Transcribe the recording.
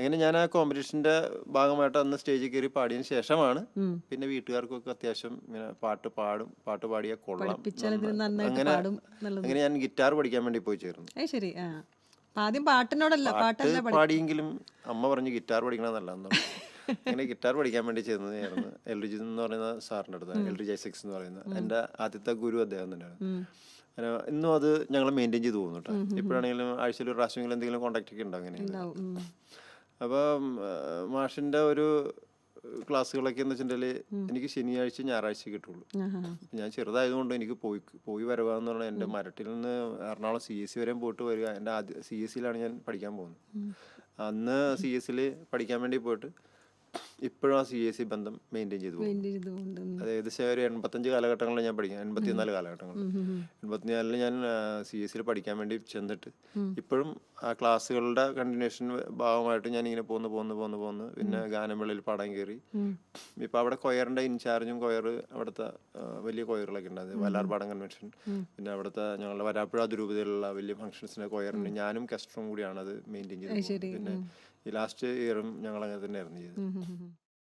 അങ്ങനെ ഞാൻ ആ കോമ്പറ്റീഷൻ്റെ ഭാഗമായിട്ട് അന്ന് സ്റ്റേജിൽ കയറി പാടിയതിന് ശേഷമാണ് പിന്നെ വീട്ടുകാർക്കൊക്കെ അത്യാവശ്യം ഇങ്ങനെ പാട്ട് പാടിയാൽ കൊള്ളാം, അങ്ങനെ അങ്ങനെ ഞാൻ ഗിറ്റാർ പഠിക്കാൻ വേണ്ടി പോയി ചേർന്നു. ശരി. ആദ്യം പാട്ടിനോടല്ല, പാടിയെങ്കിലും അമ്മ പറഞ്ഞു ഗിറ്റാർ പഠിക്കണമെന്നല്ല എന്നാണ്. അങ്ങനെ ഗിറ്റാർ പഠിക്കാൻ വേണ്ടി ചേർന്നതായിരുന്നു എൽറിജി എന്ന് പറയുന്ന സാറിൻ്റെ അടുത്ത്. എൽറിജി ജൈസെക്സ് എന്ന് പറയുന്ന എൻ്റെ ആദ്യത്തെ ഗുരു അദ്ദേഹം തന്നെയാണ്. ഇന്നും അത് ഞങ്ങൾ മെയിൻറ്റെയിൻ ചെയ്ത് പോകുന്നു കേട്ടോ. ഇപ്പോഴാണെങ്കിലും ആഴ്ചയിൽ ഒരു പ്രാവശ്യമെങ്കിലും എന്തെങ്കിലും കോൺടാക്റ്റ് ഒക്കെ ഉണ്ട് അങ്ങനെയാണ്. അപ്പോൾ മാഷിൻ്റെ ഒരു ക്ലാസ്സുകളൊക്കെ എന്ന് വെച്ചിട്ടുണ്ടെങ്കിൽ എനിക്ക് ശനിയാഴ്ച ഞായറാഴ്ച കിട്ടുള്ളൂ. ഞാൻ ചെറുതായതുകൊണ്ട് എനിക്ക് പോയി വരവാന്ന് പറഞ്ഞാൽ എൻ്റെ മരട്ടിൽ നിന്ന് എറണാകുളം CSE വരെയും പോയിട്ട് വരിക. എൻ്റെ ആദ്യ CSEയിലാണ് ഞാൻ പഠിക്കാൻ പോകുന്നത്. അന്ന് CSEയിൽ പഠിക്കാൻ വേണ്ടി പോയിട്ട് ഇപ്പോഴും ആ CSE ബന്ധം മെയിൻറ്റെയിൻ ചെയ്തു പോകും. അത് ഏകദേശം ഒരു 85 കാലഘട്ടങ്ങളിൽ ഞാൻ പഠിക്കാം, 84 കാലഘട്ടങ്ങളിൽ. 84 ഞാൻ CSEയിൽ പഠിക്കാൻ വേണ്ടി ചെന്നിട്ട് ഇപ്പോഴും ആ ക്ലാസ്സുകളുടെ കണ്ടിന്യൂഷൻ ഭാഗമായിട്ട് ഞാൻ ഇങ്ങനെ പോന്ന് പിന്നെ ഗാനമേളയിൽ പാടാൻ കയറി. ഇപ്പം അവിടെ കൊയറിൻ്റെ ഇൻചാർജും അവിടുത്തെ വലിയ കൊയറുകളൊക്കെ ഉണ്ട്. അത് വല്ലാർപാടം കൺവെൻഷൻ, പിന്നെ അവിടുത്തെ ഞങ്ങളുടെ വരാപ്പുഴ ദുരൂപതയിലുള്ള വലിയ ഫംഗ്ഷൻസിൻ്റെ കൊയറിന് ഞാനും കെസ്റ്ററും കൂടിയാണ് അത് മെയിൻറ്റെയിൻ ചെയ്തത്. പിന്നെ ഈ ലാസ്റ്റ് ഇയറും ഞങ്ങൾ അങ്ങനെ തന്നെയായിരുന്നു ചെയ്തത്.